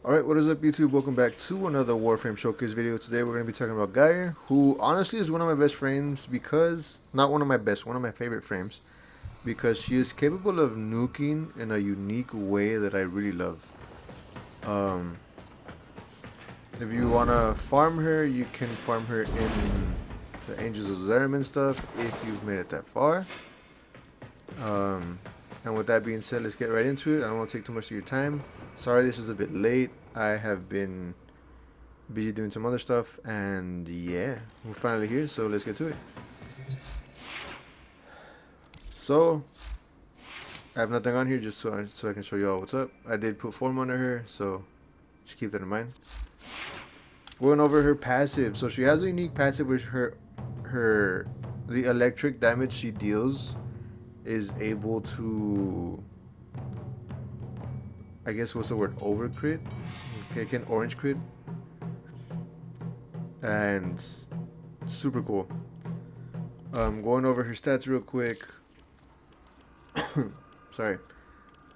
Alright, what is up YouTube? Welcome back to another Warframe Showcase video. Today we're going to be talking about Gyre, who honestly is one of my best frames because, not one of my best, one of my favorite frames, because she is capable of nuking in a unique way that I really love. Um, if you want to farm her, you can farm her in the Angels of Zariman stuff if you've made it that far. Um, and with that being said, let's get right into it. I don't want to take too much of your time. Sorry this is a bit late. I have been busy doing some other stuff, and yeah, we're finally here, so let's get to it. So I have nothing on here just so I can show you all what's up. I did put form under her, so just keep that in mind. Going over her passive, so she has a unique passive which her the electric damage she deals is able to, I guess what's the word, over crit. Okay, can orange crit, and super cool. Going over her stats real quick. Sorry.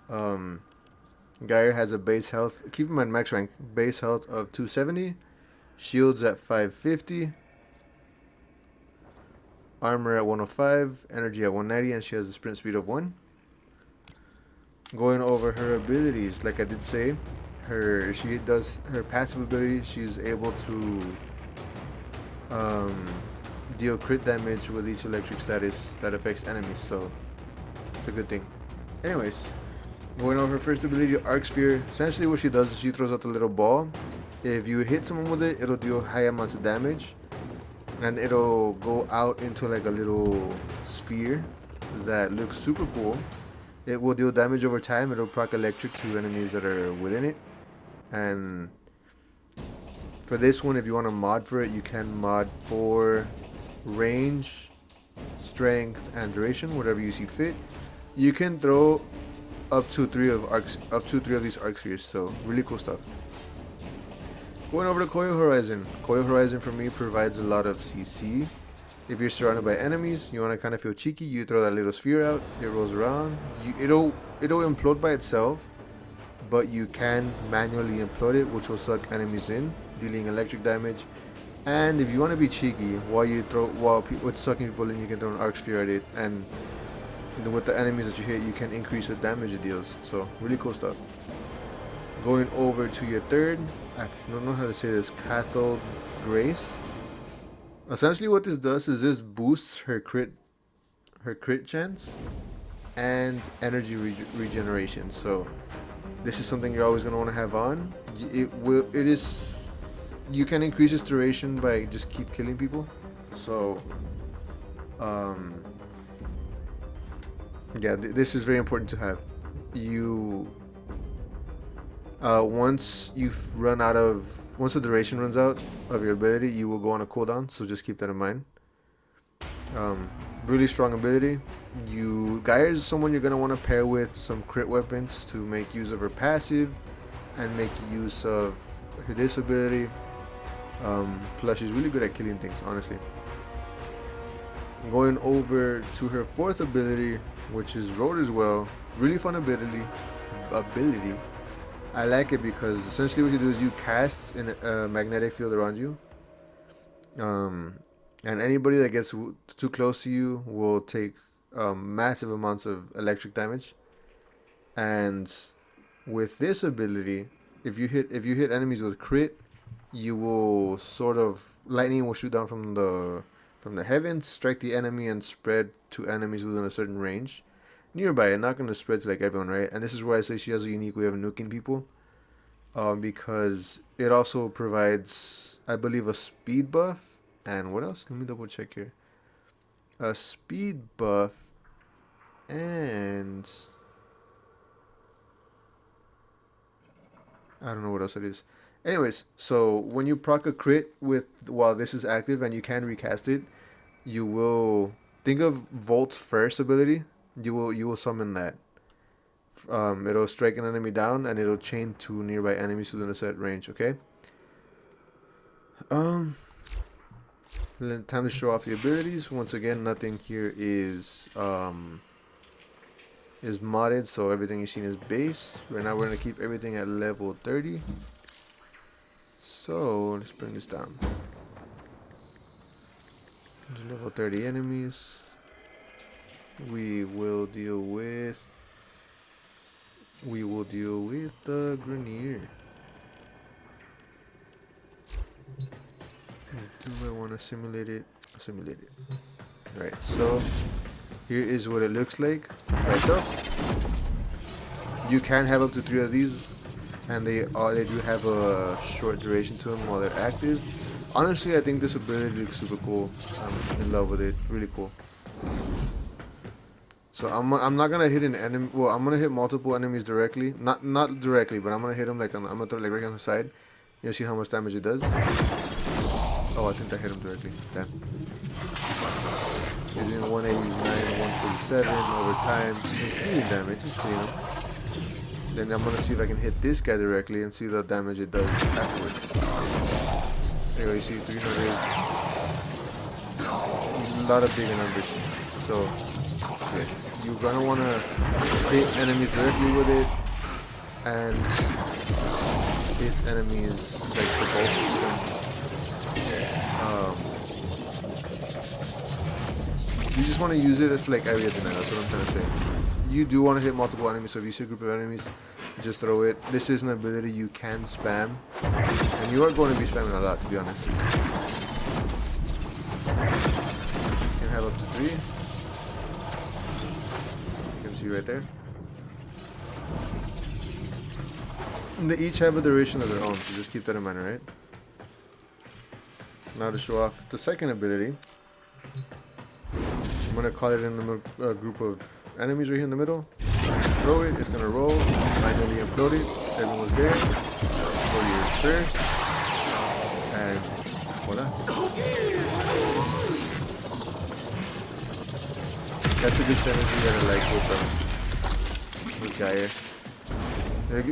Um, Gyre has a base health, keep in mind max rank, base health of 270, shields at 550, armor at 105, energy at 190, and she has a sprint speed of 1. Going over her abilities, like I did say, she does her passive ability, she's able to um, deal crit damage with each electric status that affects enemies, so it's a good thing. Anyways, going over her first ability, Arc Sphere, essentially what she does is she throws out the little ball. If you hit someone with it, it'll deal high amounts of damage, and it'll go out into like a little sphere that looks super cool. It will deal damage over time. It'll proc electric to enemies that are within it. And for this one, if you want to mod for it, you can mod for range, strength, and duration, whatever you see fit. You can throw up to three of these arc spheres. So really cool stuff. Going over to Coil Horizon. Coil Horizon for me provides a lot of CC. If you're surrounded by enemies, you want to kind of feel cheeky, you throw that little sphere out, it rolls around. It'll implode by itself, but you can manually implode it, which will suck enemies in, dealing electric damage. And if you want to be cheeky, while it's sucking people in, you can throw an arc sphere at it, and with the enemies that you hit, you can increase the damage it deals. So really cool stuff. Going over to your third, I don't know how to say this, Cathode Grace. Essentially, what this does is this boosts her crit chance and energy regeneration. So this is something you're always going to want to have on. It is, you can increase its duration by just keep killing people. So um yeah, this is very important to have. You once you've run out of once the duration runs out of your ability, you will go on a cooldown, so just keep that in mind. Um, really strong ability. Gyre is someone you're gonna want to pair with some crit weapons to make use of her passive and make use of her disability. Plus, she's really good at killing things, honestly. Going over to her fourth ability, which is Road as well. Really fun ability. Ability. I like it because essentially what you do is you cast in a magnetic field around you. Um, and anybody that gets too close to you will take massive amounts of electric damage. And with this ability, if you hit enemies with crit, you will sort of lightning will shoot down from the heavens, strike the enemy, and spread to enemies within a certain range nearby. And not going to spread to like everyone, right? And this is why I say she has a unique way of nuking people, because it also provides, I believe, a speed buff. And what else? Let me double check here. A speed buff, and I don't know what else it is. Anyways, so when you proc a crit with while this is active and you can recast it, you will think of Volt's first ability. You will summon that. It'll strike an enemy down and it'll chain two nearby enemies within a set range. Okay. Um, Time to show off the abilities. Once again, nothing here is modded, so everything you've seen is base. Right now, we're gonna keep everything at level 30. So let's bring this down. There's level 30 enemies. We will deal with the Grenier. Do I want to simulate it? Simulate it. Right, so here is what it looks like by itself. You can have up to 3 of these, and they do have a short duration to them while they're active. Honestly, I think this ability looks super cool. I'm in love with it. Really cool. So I'm not gonna hit an enemy. Well, I'm gonna hit multiple enemies directly. Not directly, but I'm gonna hit them like I'm gonna throw like right on the side. You'll see how much damage it does. Oh, I think I hit him directly. Damn. He's doing 189, 147 over time. He's doing damage. Just clean him. Then I'm gonna see if I can hit this guy directly and see the damage it does afterwards. There you go. You see 300. A lot of bigger numbers. So yes, you're gonna wanna hit enemies directly with it and hit enemies like the both of them. You just want to use it as like area denial. That's what I'm trying to say. You do want to hit multiple enemies, so if you see a group of enemies, just throw it. This is an ability you can spam, and you are going to be spamming a lot, to be honest. You can have up to 3. You can see right there. And they each have a duration of their own, so just keep that in mind, right? Now to show off the second ability. I'm going to call it in the group of enemies right here in the middle. Throw it, it's going to roll. Manually implode it. Everyone's there. Go to your first. And voila. That's a good synergy that I like with Gyre.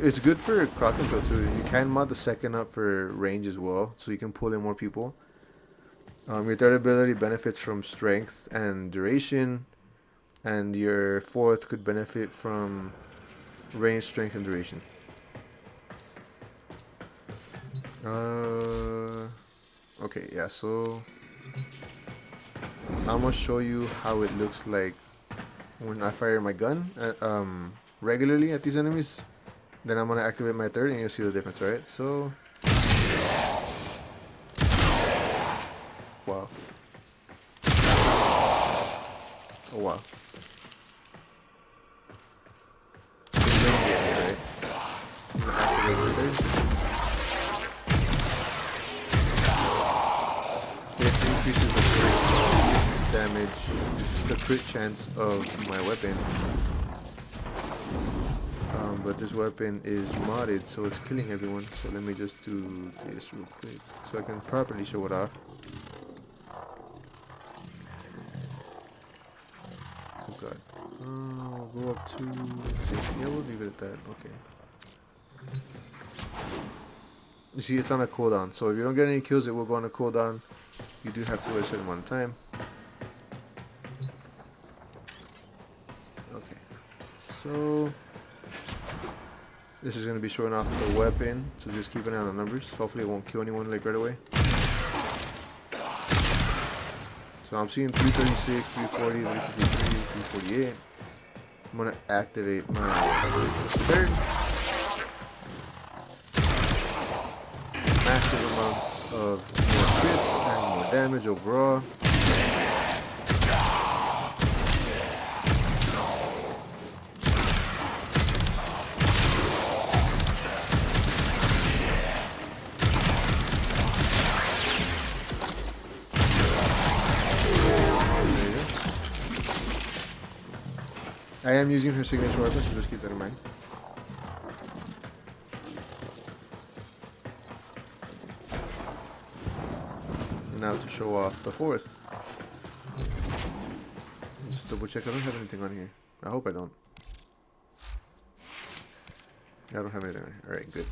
It's good for crowd control too. You can mod the second up for range as well, so you can pull in more people. Your third ability benefits from strength and duration, and your fourth could benefit from range, strength, and duration. Okay, yeah, so I'm gonna show you how it looks like when I fire my gun regularly at these enemies. Then I'm gonna activate my third, and you'll see the difference, alright? So, wow. Oh wow. Right? This increases the crit damage, the crit chance of my weapon. But this weapon is modded, so it's killing everyone. So let me just do this real quick, so I can properly show it off. Oh god. I'll go up to 60. Yeah, we'll leave it at that. Okay. You see, it's on a cooldown. So if you don't get any kills, it will go on a cooldown. You do have to wait a certain amount of time. Okay. So this is going to be showing off the weapon. So just keep an eye on the numbers. Hopefully it won't kill anyone like right away. So I'm seeing 336, 340, 353, 348. I'm going to activate my third. Massive amounts of more crits and more damage overall. I am using her signature weapon, so just keep that in mind. Now to show off the fourth. Just double check I don't have anything on here. I hope I don't. I don't have anything on here. Alright, good.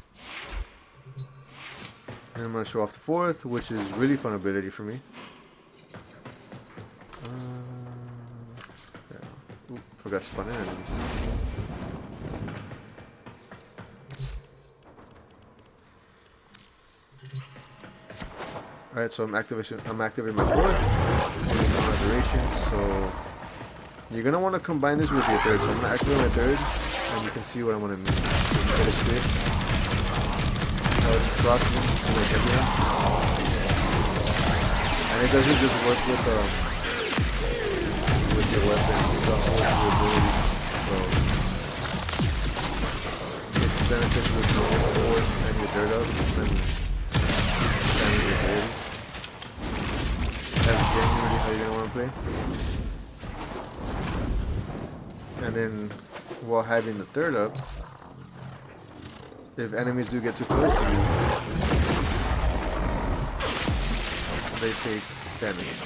And I'm going to show off the fourth, which is really fun ability for me. Ooh, forgot to spawn in enemies. Alright, so I'm activating my fourth, and my duration, so you're gonna want to combine this with your third. So I'm gonna activate my third, and you can see what I'm gonna mean. So you get a switch, how it's crossing to like everyone. And it doesn't just work with your weapon, it's also with your abilities. So it's beneficial with your fourth and your third up, and expanding your abilities. That's genuinely how you're gonna want to play. And then while having the third up, if enemies do get too close to you, they take damage.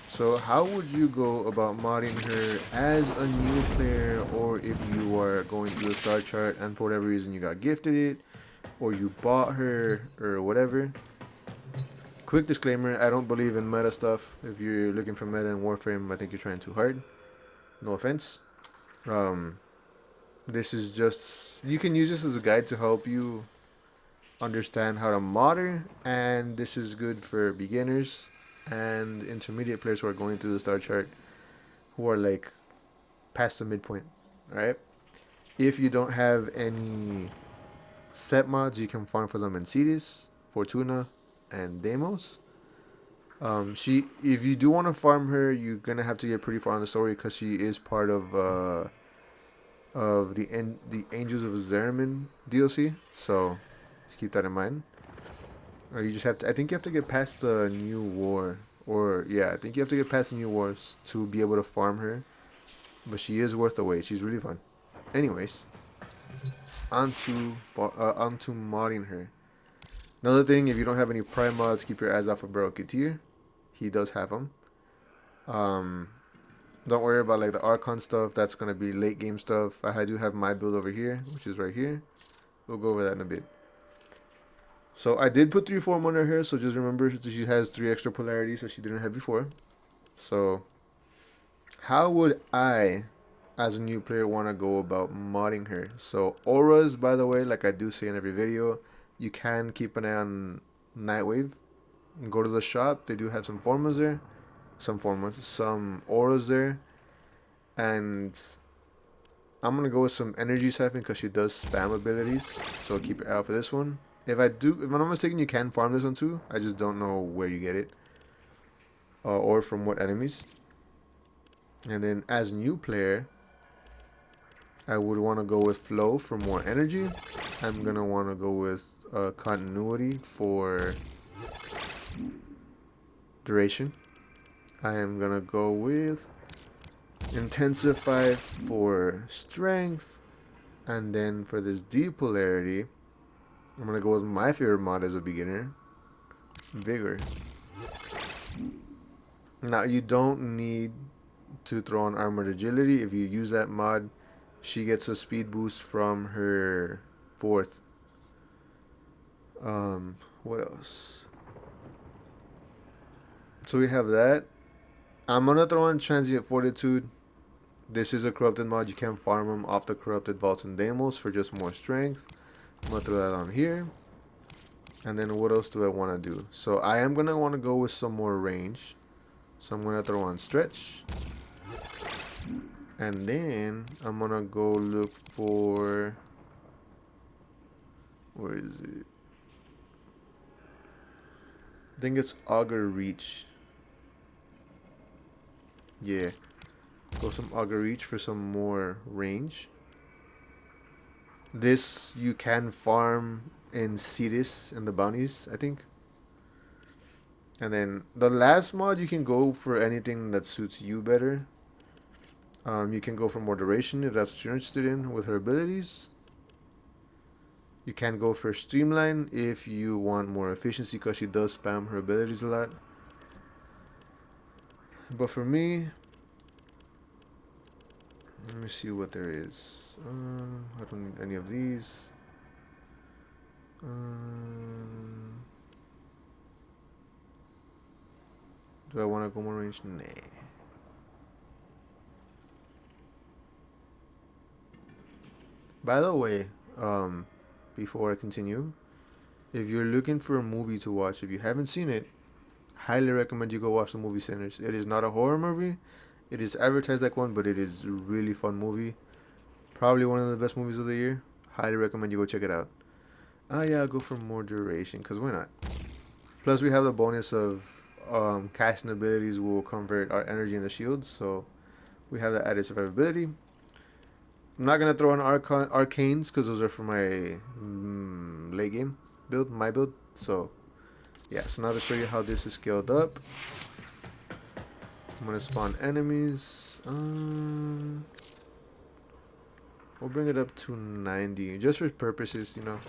So how would you go about modding her as a new player, or if you are going through the star chart and for whatever reason you got gifted it, or you bought her, or whatever? Quick disclaimer, I don't believe in meta stuff. If you're looking for meta in Warframe, I think you're trying too hard. No offense. Um, this is just, you can use this as a guide to help you understand how to mod her, and this is good for beginners and intermediate players who are going through the star chart, who are like past the midpoint. Alright? If you don't have any set mods, you can farm for them in Cetus, Fortuna, and Deimos. If you do want to farm her, you're gonna have to get pretty far on the story because she is part of the Angels of Zeramin DLC. So just keep that in mind. Or you just have to. I think you have to get past the new war, or yeah, I think you have to get past the new wars to be able to farm her. But she is worth the wait. She's really fun. Anyways, onto modding her. Another thing, if you don't have any prime mods, keep your eyes out for Baroque. He does have them. Um, don't worry about like the Archon stuff. That's gonna be late game stuff. I do have my build over here, which is right here. We'll go over that in a bit. So I did put 3 form under her. So just remember she has 3 extra polarities that she didn't have before. So how would I, as a new player, want to go about modding her? So auras, by the way, like I do say in every video, you can keep an eye on Nightwave. Go to the shop. They do have some formulas there. Some auras there. And I'm gonna go with some energy siphon because she does spam abilities. So keep your eye out for this one. If I'm not mistaken, you can farm this one too. I just don't know where you get it, or from what enemies. And then as a new player, I would want to go with flow for more energy. I'm gonna want to go with continuity for duration. I am gonna go with intensify for strength, and then for this D polarity, I'm gonna go with my favorite mod as a beginner, vigor. Now you don't need to throw on armored agility. If you use that mod, she gets a speed boost from her fourth. What else? So we have that. I'm gonna throw on transient fortitude. This is a corrupted mod. You can farm them off the corrupted vaults and Deimos for just more strength. I'm gonna throw that on here. And then what else do I want to do? So I am gonna want to go with some more range. So I'm gonna throw on stretch. And then I'm gonna go look for, where is it? I think it's auger reach. Yeah, go some auger reach for some more range. This you can farm in Cetus and the bounties, I think. And then the last mod, you can go for anything that suits you better. You can go for more duration if that's what you're interested in with her abilities. You can go for streamline if you want more efficiency because she does spam her abilities a lot. But for me, Let me see what there is. I don't need any of these. Do I want to go more range? Nah. By the way, before I continue, if you're looking for a movie to watch, if you haven't seen it, highly recommend you go watch the movie Sinners. It is not a horror movie. It is advertised like one, but it is a really fun movie. Probably one of the best movies of the year. Highly recommend you go check it out. Ah, yeah, I'll go for more duration, because why not? Plus, we have the bonus of casting abilities will convert our energy into shields, so we have the added survivability. I'm not going to throw in arcanes, because those are for my late game build, my build. So, yeah, so now to show you how this is scaled up, I'm going to spawn enemies. We'll bring it up to 90, just for purposes, you know.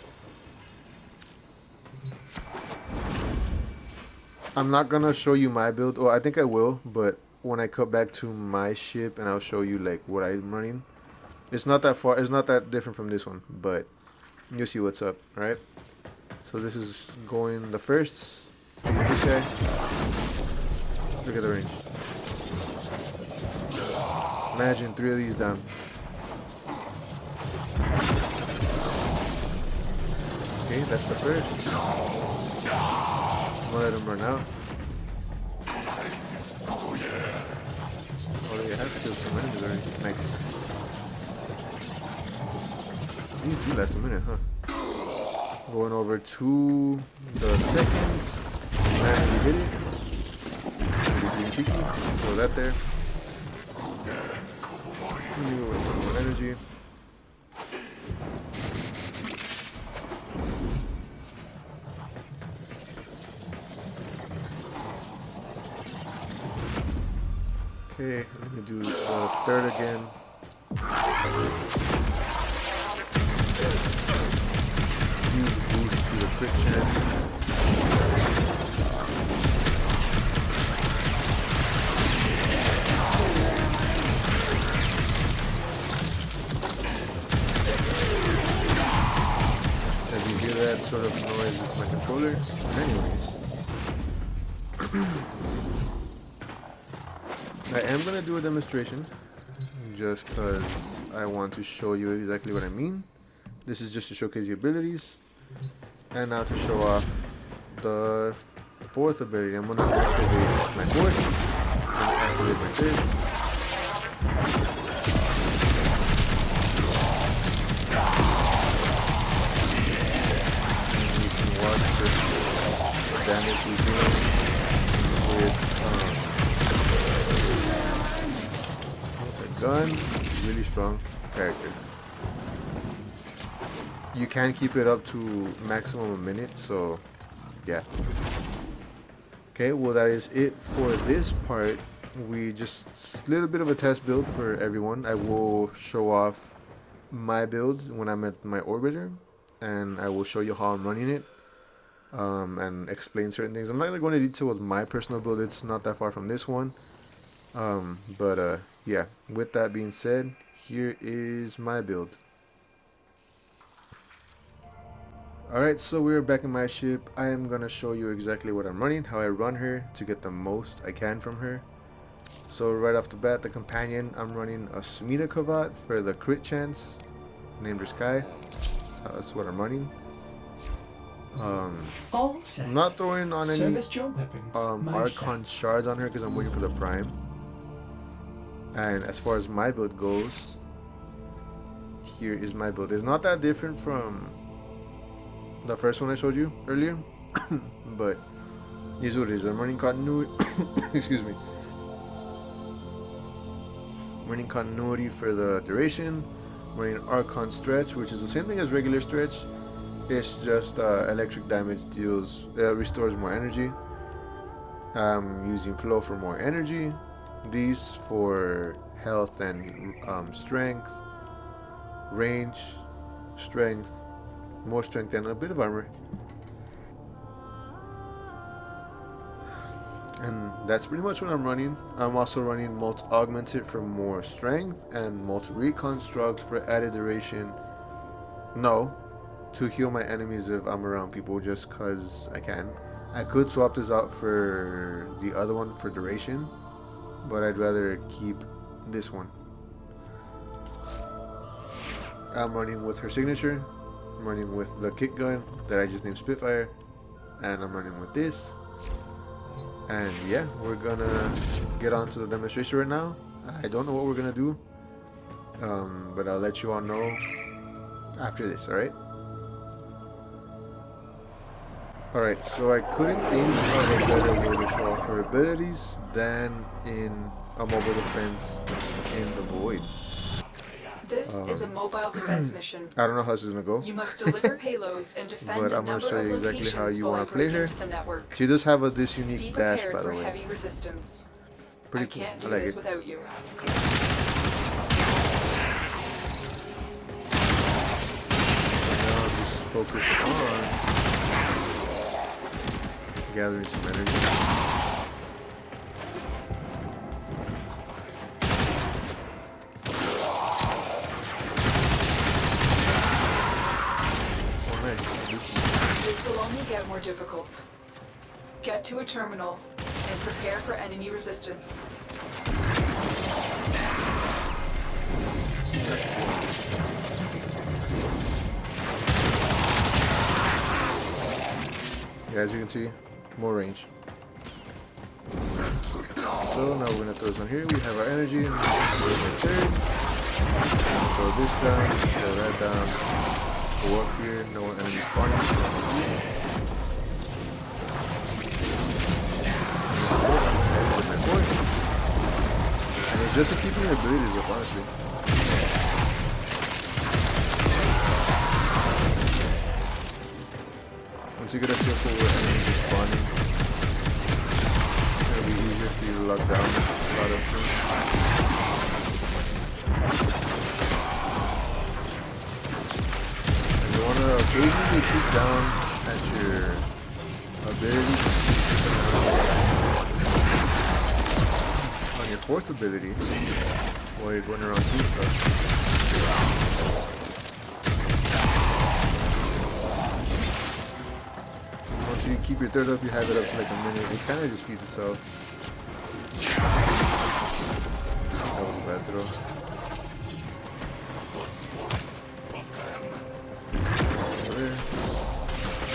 I'm not gonna show you my build. Oh, I think I will, but when I cut back to my ship and I'll show you like what I'm running. It's not that far. It's not that different from this one, but you'll see what's up, right? So this is going the first. This guy. Look at the range. Imagine 3 of these down. Okay, that's the first. I'm gonna let him run out. Oh, they have killed some enemies already. Nice. These do last a minute, huh? Going over to the second. Man, we did it. We're being cheeky. Throw that there. More energy. Okay, let me do the third again. Huge boost to the crit chance. As you hear that sort of noise with my controller. Anyways. I am going to do a demonstration just because I want to show you exactly what I mean. This is just to showcase the abilities. And now to show off the fourth ability. I'm going to activate my fourth. I'm going to activate my third. And you can watch the damage we do with gun. Really strong character. You can keep it up to maximum a minute, so yeah. Okay, well that is it for this part. We just a little bit of a test build for everyone. I will show off my build when I'm at my orbiter, and I will show you how I'm running it, and explain certain things. I'm not gonna go into detail with my personal build. It's not that far from this one. Yeah, with that being said, here is my build. Alright, so we're back in my ship. I am gonna show you exactly what I'm running, how I run her to get the most I can from her. So right off the bat, the companion, I'm running a Smita Kavat for the crit chance, named her Sky. So that's what I'm running. I'm not throwing on any Archon shards on her because I'm waiting for the Prime. And as far as my build goes, here is my build. It's not that different from the first one I showed you earlier, but here's what it is. I'm running continuity. Excuse me. I'm running continuity for the duration. I'm running Archon stretch, which is the same thing as regular stretch. It's just electric damage deals restores more energy. I'm using flow for more energy. These for health and strength, range, strength, more strength and a bit of armor. And that's pretty much what I'm running. I'm also running Molt Augmented for more strength and Molt Reconstruct for added duration. No, to heal my enemies if I'm around people just because I can. I could swap this out for the other one for duration, but I'd rather keep this one. I'm running with her signature. I'm running with the kick gun that I just named Spitfire. And I'm running with this. And yeah, we're gonna get on to the demonstration right now. I don't know what we're gonna do, but I'll let you all know after this, alright? Alright, so I couldn't think of a better way to show off her abilities than in a mobile defense in the void. This is a mobile defense mission. I don't know how this is gonna go. You must deliver payloads and defend but a I'm gonna number show of you exactly how locations you while I want to play break her. into the network. She does have this Be unique dash, prepared by the for way. heavy resistance. Pretty I cool. can't I do like this it. without you. Right now, I'm just focused on gathering some energy. Oh, nice. This will only get more difficult. Get to a terminal and prepare for enemy resistance. Yeah, as you can see, more range. So now we're gonna throw some here. We have our energy. And throw this down. Throw that down. Go up here. No one enemy spawning. And it's just to keep your abilities up, honestly. Once you get a feel for where enemies are spawning, it'll be easier for you to lock down a lot of things. And you want to occasionally peek down at your ability to on your fourth ability while you're going around doing stuff. Once you keep your third up, you have it up to like a minute. It kind of just feeds itself. That was a bad throw. Over there.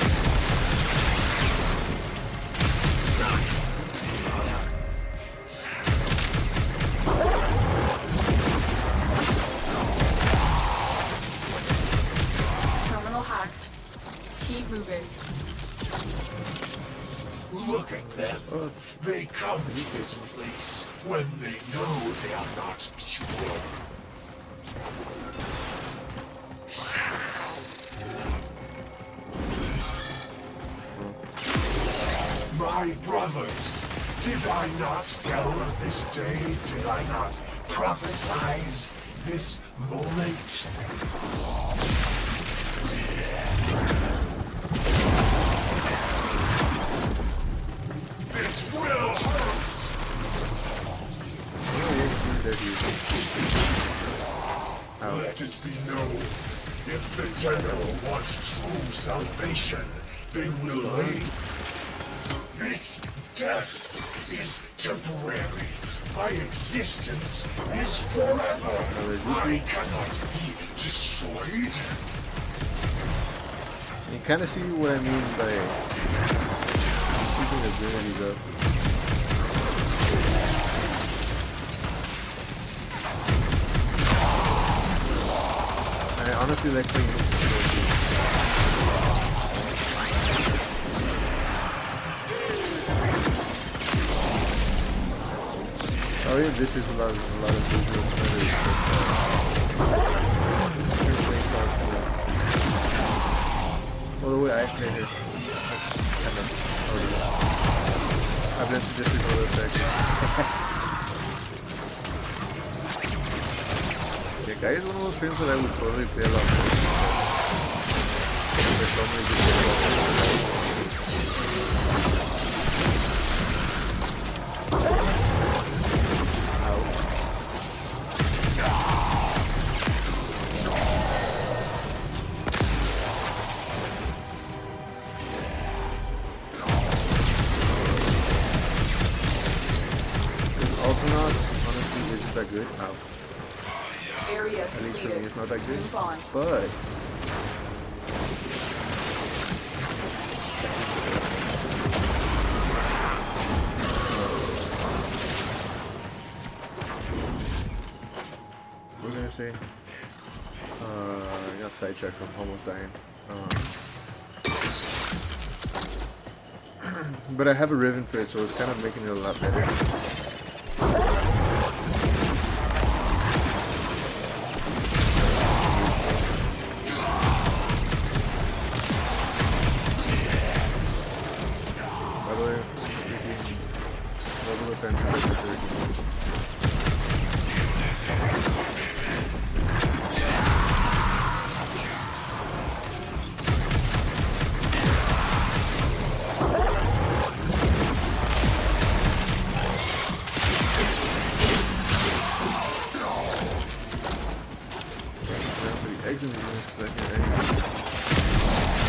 Terminal hacked. Keep moving. Look at them. Oh, They come to this place when they know they are not pure. My brothers, did I not tell of this day? Did I not prophesize this moment? This will hurt! oh yes, there he is. Ouch. Let it be known, if the general wants true salvation, they will lay. This death is temporary. My existence is forever. I cannot be destroyed. You kind of see what I mean by keeping abilities up. I honestly like playing this. Oh yeah, this is a lot of visual well, the way I play this, that's kind of already. I've been suggesting other effects. Yeah, Gyre is one of those frames that I would totally play a lot more. There's so many good not that good. Area At least for me, completed. it's not that good. Move on. But what was I gonna say? I got sidetracked from almost dying. But I have a ribbon for it, so it's kind of making it a lot better. By the way, level defense is like 30. Eggs in the units because I hear eggs.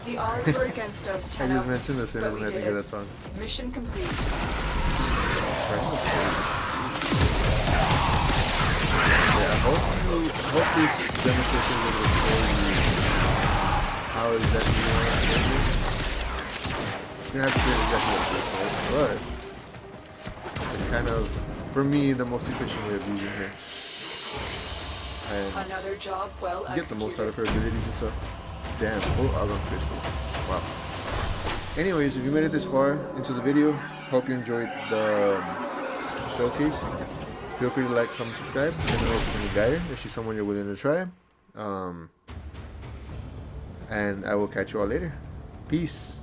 The odds were against us, I Tenno, just mentioned this and but I we had to did get it. that song. Mission complete. Yeah, I hope this demonstration will show you how exactly you want to do it. You're gonna have to do it exactly like this, right? But it's kind of, for me, the most efficient way of using her. And Another job well get the most out executed. of her abilities and stuff. Damn, full Argon Crystal. Wow. Anyways, if you made it this far into the video, hope you enjoyed the showcase. Feel free to like, comment, subscribe. Let me know if you're Gyre, if she's someone you're willing to try. And I will catch you all later. Peace.